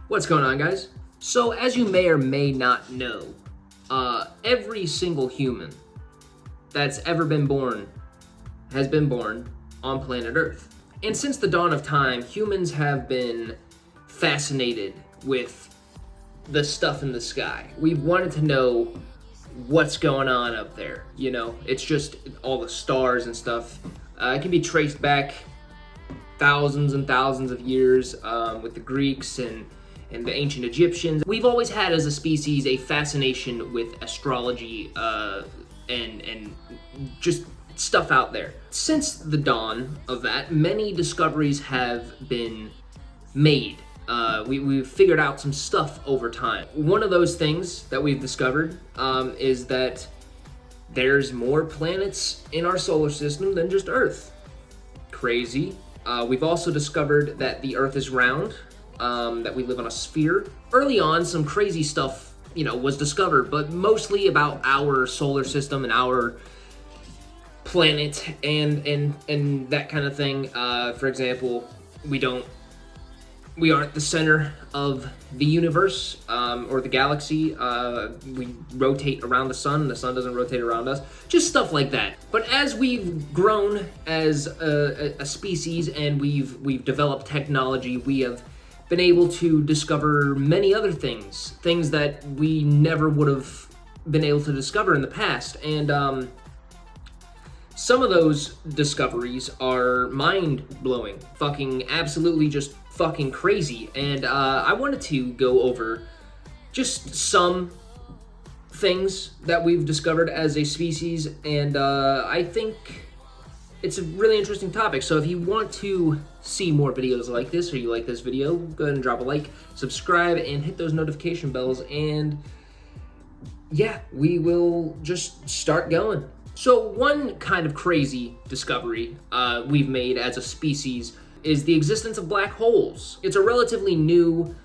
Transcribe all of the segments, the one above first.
What's going on, guys? So, as you may or may not know, every single human that's ever been born has been born on planet Earth. And since the dawn of time, humans have been fascinated with the stuff in the sky. We've wanted to know what's going on up there. You know, it's just all the stars and stuff. It can be traced back thousands and thousands of years with the Greeks and the ancient Egyptians. We've always had, as a species, a fascination with astrology and just stuff out there. Since the dawn of that, many discoveries have been made. We've figured out some stuff over time. One of those things that we've discovered is that there's more planets in our solar system than just Earth. Crazy. We've also discovered that the Earth is round, that we live on a sphere. Early on, some crazy stuff, was discovered, but mostly about our solar system and our planet and that kind of thing. For example, we aren't the center of the universe or the galaxy. We rotate around the sun doesn't rotate around us. Just stuff like that. But as we've grown as a species and we've developed technology, we have been able to discover many other things that we never would have been able to discover in the past. And some of those discoveries are mind-blowing, absolutely just fucking crazy. And I wanted to go over just some things that we've discovered as a species, and I think it's a really interesting topic. So if you want to see more videos like this, or you like this video, go ahead and drop a like, subscribe, and hit those notification bells, and yeah, we will just start going. So one kind of crazy discovery we've made as a species is the existence of black holes. It's a relatively new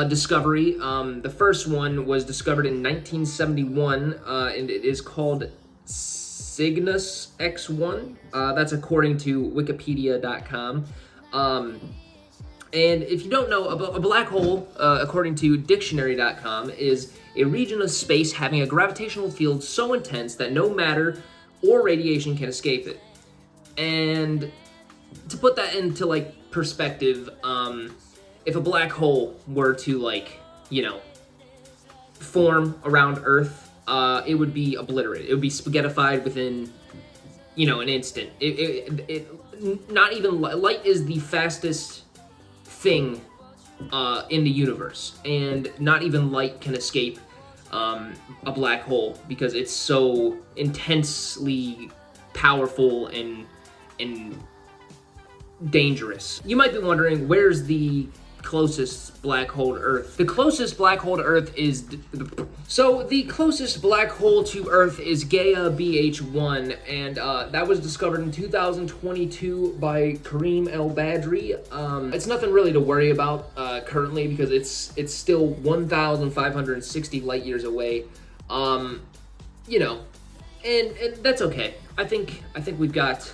discovery. The first one was discovered in 1971, and it is called Cygnus X1. That's according to Wikipedia.com. And if you don't know, a black hole, according to Dictionary.com, is a region of space having a gravitational field so intense that no matter or radiation can escape it. And to put that into perspective, if a black hole were to form around Earth, it would be obliterated. It would be spaghettified within an instant. Not even light is the fastest thing in the universe, and not even light can escape a black hole because it's so intensely powerful and dangerous. You might be wondering, where's the closest black hole to Earth? The closest black hole to Earth is the closest black hole to Earth is Gaia BH1, and that was discovered in 2022 by Kareem El-Badri. It's nothing really to worry about currently because it's still 1,560 light years away. And that's okay. I think we've got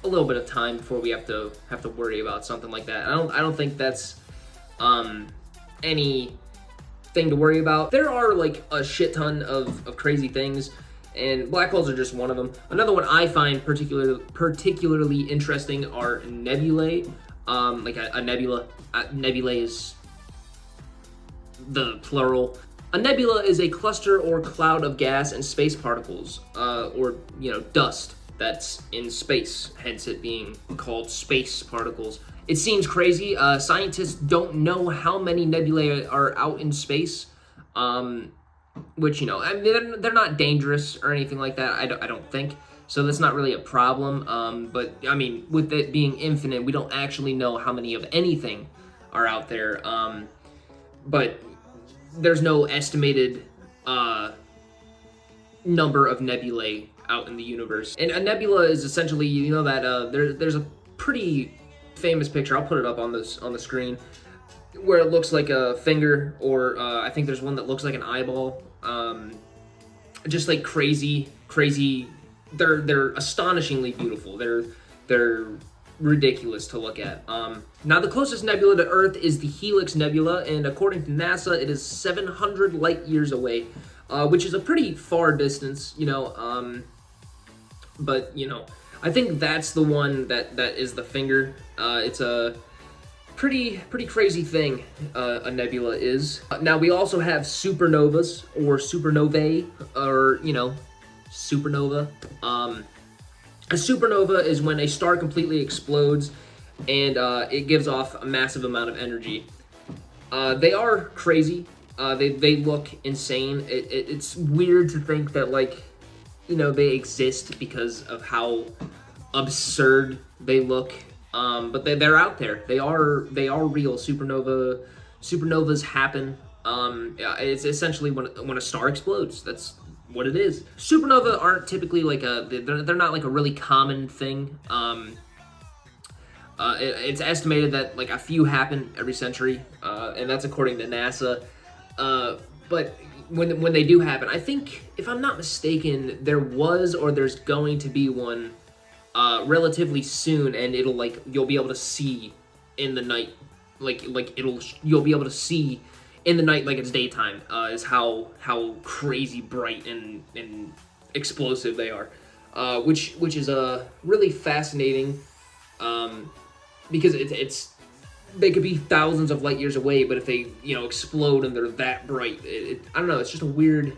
a little bit of time before we have to worry about something like that. I don't think that's anything to worry about. There are a shit ton of crazy things, and black holes are just one of them. Another one I find particularly interesting are nebulae. A nebula. Nebulae is the plural. A nebula is a cluster or cloud of gas and space particles, or dust that's in space, hence it being called space particles. It seems crazy. Scientists don't know how many nebulae are out in space, which, they're not dangerous or anything like that, I don't think. So that's not really a problem. But, I mean, with it being infinite, we don't actually know how many of anything are out there. But there's no estimated number of nebulae out in the universe. And a nebula is essentially, that there's a pretty famous picture, I'll put it up on the screen, where it looks like a finger, or I think there's one that looks like an eyeball. Just crazy. They're astonishingly beautiful. They're ridiculous to look at. Now, the closest nebula to Earth is the Helix Nebula, and according to NASA, it is 700 light years away, which is a pretty far distance, but, I think that's the one that is the finger. It's a pretty crazy thing, a nebula is. Now, we also have supernovas, or supernovae, or, supernova. A supernova is when a star completely explodes and it gives off a massive amount of energy. They are crazy. They look insane. It's weird to think that, they exist because of how absurd they look. But they're out there. They are real. Supernovas happen. It's essentially when a star explodes. That's what it is. Supernova aren't typically they're not like a really common thing. It's estimated that a few happen every century, and that's according to NASA. But when they do happen, I think, if I'm not mistaken, there was or there's going to be one relatively soon, and you'll be able to see in the night, you'll be able to see in the night like it's daytime, is how crazy bright and explosive they are, which is really fascinating, because they could be thousands of light years away, but if they explode and they're that bright, I don't know, it's just a weird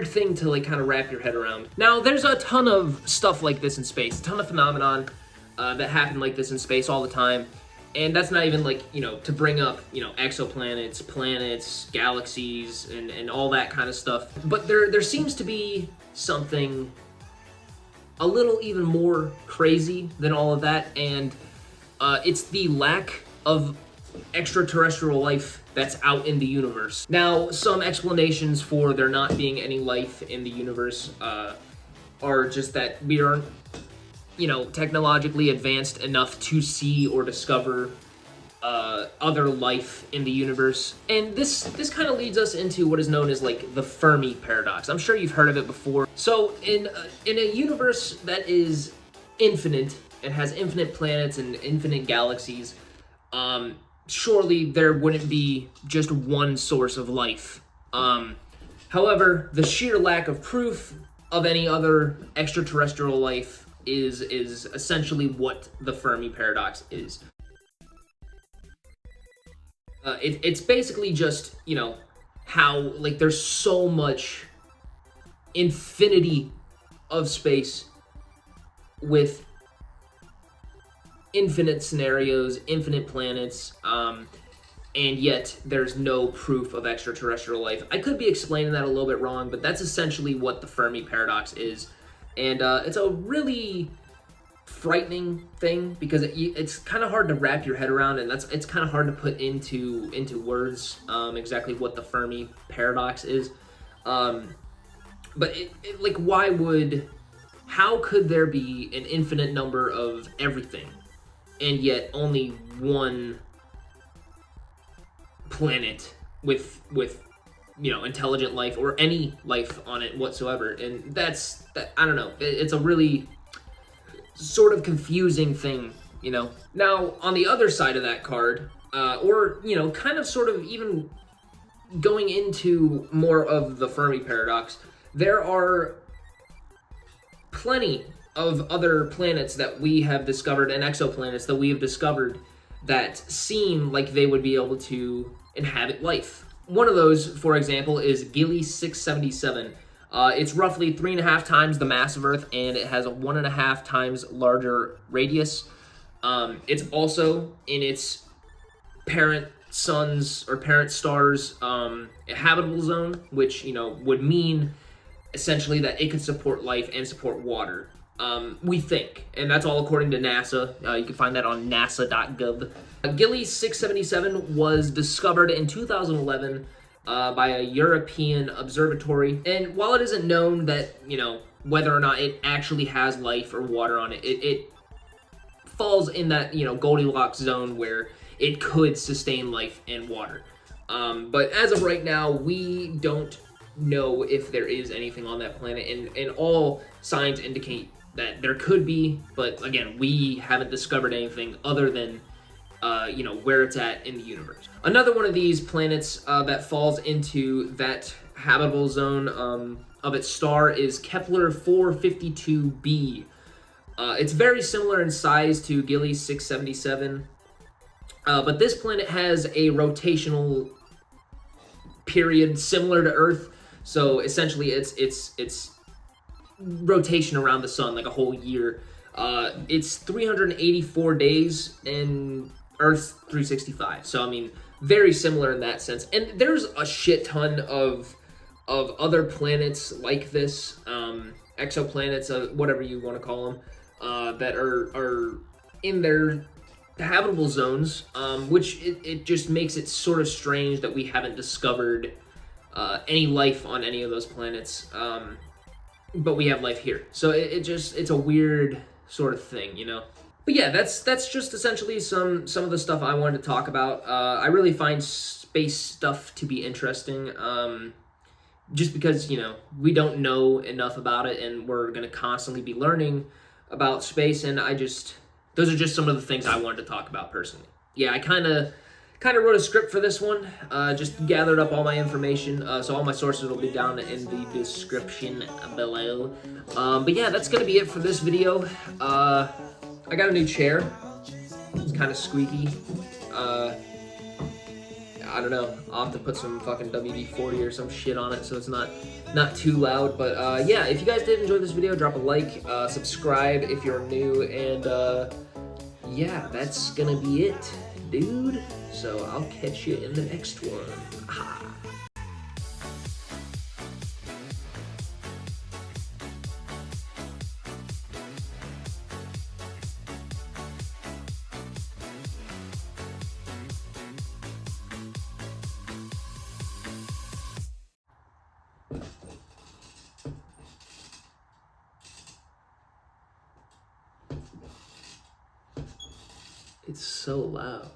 thing to kind of wrap your head around. Now, there's a ton of stuff like this in space, a ton of phenomenon that happen like this in space all the time. And that's not even to bring up, exoplanets, planets, galaxies, and all that kind of stuff. But there seems to be something a little even more crazy than all of that, and it's the lack of extraterrestrial life that's out in the universe. Now, some explanations for there not being any life in the universe are just that we aren't technologically advanced enough to see or discover other life in the universe. And this kind of leads us into what is known as the Fermi paradox. I'm sure you've heard of it before. So in a universe that is infinite and has infinite planets and infinite galaxies, surely there wouldn't be just one source of life. However, the sheer lack of proof of any other extraterrestrial life is essentially what the Fermi paradox is. It's basically just, how, there's so much infinity of space with infinite scenarios, infinite planets, and yet there's no proof of extraterrestrial life. I could be explaining that a little bit wrong, but that's essentially what the Fermi paradox is. And it's a really frightening thing because it's kind of hard to wrap your head around, and it's kind of hard to put into words exactly what the Fermi paradox is. But how could there be an infinite number of everything, and yet only one planet with intelligent life or any life on it whatsoever? And I don't know. It's a really sort of confusing thing, Now, on the other side of that card, or, kind of sort of even going into more of the Fermi paradox, there are plenty of other planets that we have discovered, and exoplanets that we have discovered, that seem like they would be able to inhabit life. One of those, for example, is Gilly 677. It's roughly 3.5 times the mass of Earth, and it has a 1.5 times larger radius. It's also in its parent sun's or parent star's habitable zone, which would mean essentially that it could support life and support water. We think, and that's all according to NASA. You can find that on nasa.gov. Gilly 677 was discovered in 2011 by a European observatory, and while it isn't known that, whether or not it actually has life or water on it, it falls in that, Goldilocks zone where it could sustain life and water. But as of right now, we don't know if there is anything on that planet, and all signs indicate that there could be, but again, we haven't discovered anything other than where it's at in the universe. Another one of these planets that falls into that habitable zone of its star is Kepler 452b. It's very similar in size to Gliese 677, but this planet has a rotational period similar to Earth. So essentially, it's rotation around the sun like a whole year. It's 384 days and Earth's 365. So I mean, very similar in that sense. And there's a shit ton of other planets like this, exoplanets, whatever you want to call them, that are in their habitable zones, which it just makes it sort of strange that we haven't discovered any life on any of those planets. But we have life here. So it's a weird sort of thing, you know? But yeah, that's just essentially some of the stuff I wanted to talk about. I really find space stuff to be interesting, just because, we don't know enough about it, and we're going to constantly be learning about space, and those are just some of the things I wanted to talk about personally. Yeah, I kind of wrote a script for this one, just gathered up all my information, so all my sources will be down in the description below. But yeah, that's going to be it for this video. I got a new chair. It's kind of squeaky. I don't know. I'll have to put some fucking WD-40 or some shit on it so it's not too loud. But yeah, if you guys did enjoy this video, drop a like, subscribe if you're new, and yeah, that's gonna be it, dude. So I'll catch you in the next one. Ah. It's so loud.